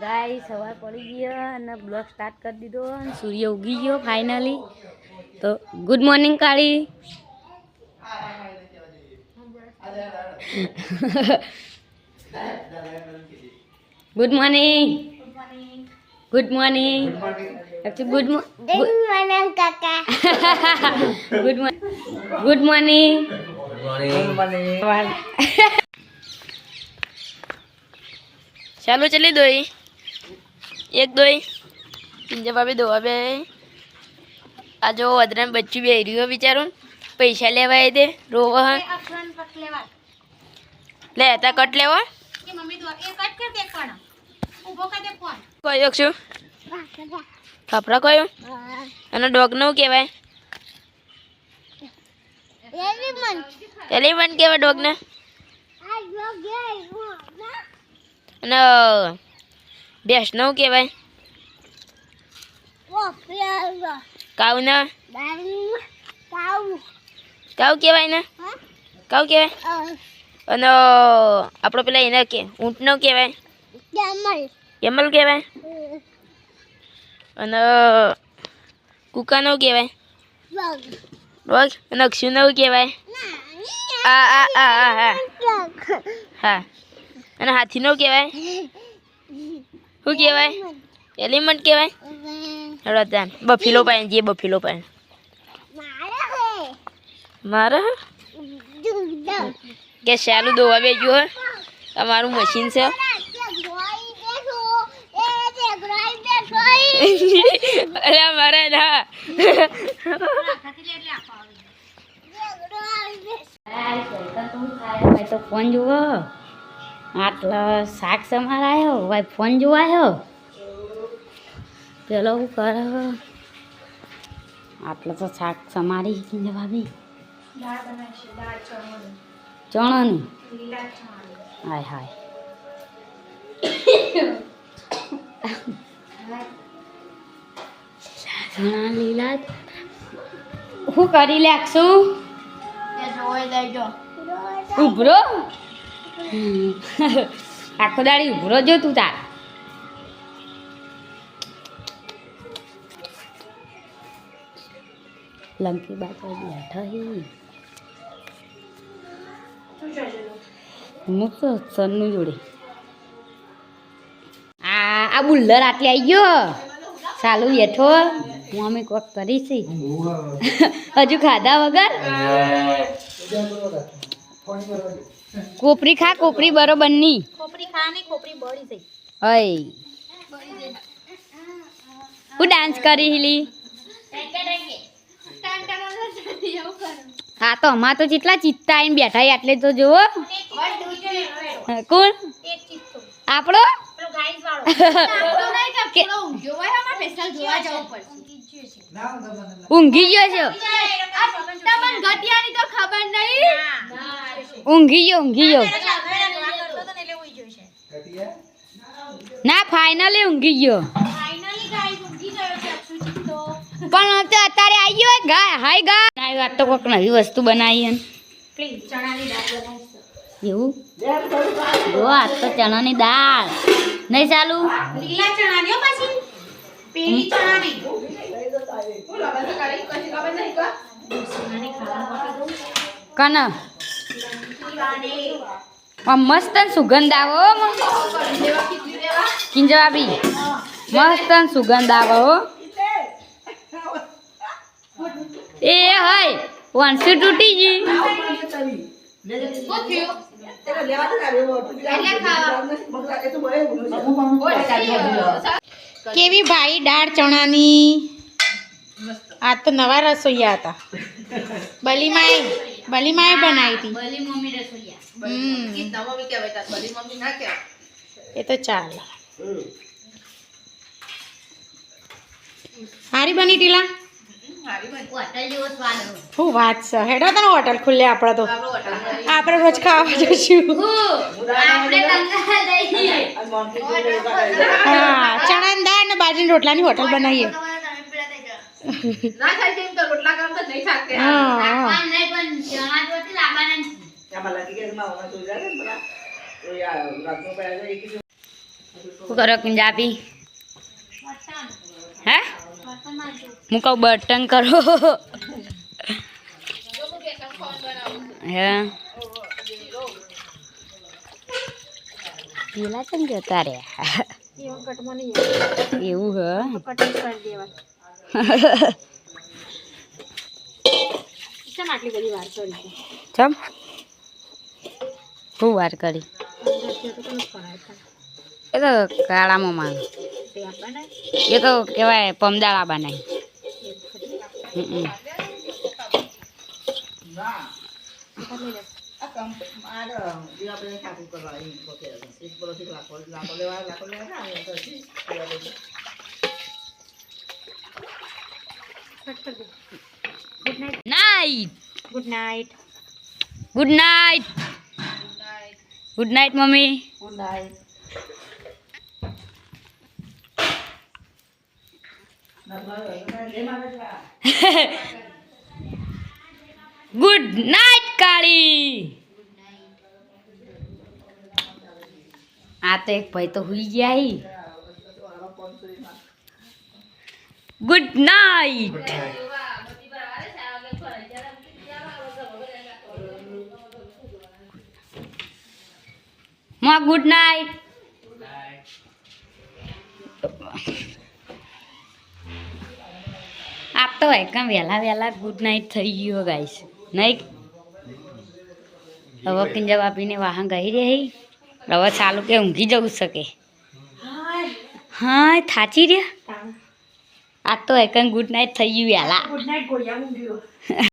ગાય સવાર પડી ગયો અને બ્લોગ સ્ટાર્ટ કરી દીધો અને સૂર્ય ઉગી ગયો ફાઇનલી. તો ગુડ મોર્નિંગ કાળી. Good morning. Good morning. Good morning કાકા. Good morning. ચાલો ચલી દો એક દો જब अभी दो अबे आज वदरा में बच्ची भी रही हो बिचारो पैसा लेवा दे रोव लेता कट लेवा कयो छू कपड़ा कयो અને ડોગ નું કહેવાય એલિફન્ટ કહેવાય ડોગ ને અને ભેંસ નું કહેવાય કાઉ ને કાઉ કહેવાય ને કાઉ કહેવાય અને આપણો પેલા એને કે ઊંટ નું કહેવાય કેમલ કહેવાય અને કુકા નું કહેવાય ડોગ અને અક્ષુ નું કહેવાય આ આ આ આ હા અને હાથી નું કહેવાય શું કહેવાય એલિફન્ટ કહેવાય રતન બફેલો પાય જે બફેલો પાય મારે કે ચાલુ દોવા બેજો હે તમારું મશીન છે અરે મારે ના તો ફોન જુઓ આટલા શાક સમારાયો ભાઈ ફોન જોવાયો પેલો હું કરે આટલા તો શાક સમારી શીખીને ભાભી ચણાની હાય હાય ચણા લીલા હું કરી લાગશું ઉભરો આખો દાડી ઉભરો જો તું તાર લંકી બાજુ બેઠા હું તો સનનું જોડે આ બુલ્લર આટલી આવી ગયો ચાલુ બેઠો મમ્મી કોક કરીશ હજુ ખાધા વગર કોપરી ખા કોપરી બરોબર ની કોપરી ખા ની કોપરી બળી જઈ હઈ હું ડાન્સ કરી હિલી હા તો અમાર તો જેટલા ચિત્તા આવીને બેઠા એટલે તો જુઓ કોણ આપણો ઊંઘી ગયો છો ઊંઘી ગયો ના ફાઇનલી ઊંઘી ગયો પણ અત્યારે આવી ગયો ગાય હાય ગાય વાત તો કોઈક નવી વસ્તુ બનાવી એવું જો આ તો ચણાની દાળ નહીં ચાલુ લીલા ચણાની પછી પેલી ચણાની કન મસ્ત સુગંધ આવો કિંજવાબી મસ્ત સુગંધ આવો એ હાય વાંસી તૂટી ગઈ કેવી ભાઈ દાળ ચણાની આ તો નવા રસોઈયા હતા બલીમાએ બનાવી હતી એ તો ચાલે સારી બની ટીલા શું વાત છે હેડો તને હોટલ ખુલ્લે આપણે તો આપણે રોજ ખાવા જઈશું હા ચણા દાળ ને બાજરીના રોટલાની હોટલ બનાવીએ શું કરો પંજાબી હે હું કહું બર્તન કરો હે પેલા કેમ જતા રહ્યા એવું ચમ શું વાર કરી એ તો કાળામાં માંગ એ તો કહેવાય પમદાળા બનાવી night good night good night good night mummy good night good night કાળી આ તો એક ભાઈ તો હુઈ ગયા ગુડ નાઇટ માં ગુડ નાઇટ આપ તો એકદમ વહેલા ગુડ નાઇટ થઈ ગયો ગાઈસ નહીં હવે કિંજબ આપીને વાહન ગઈ રહી હવે ચાલુ કે ઊંઘી જવું શકે હા થાચી રહ્યા આ તો એકદમ ગુડ નાઇટ થઈ ગયું વહેલા ગુડ નાઇટ ગોળિયા ઊંઘ્યો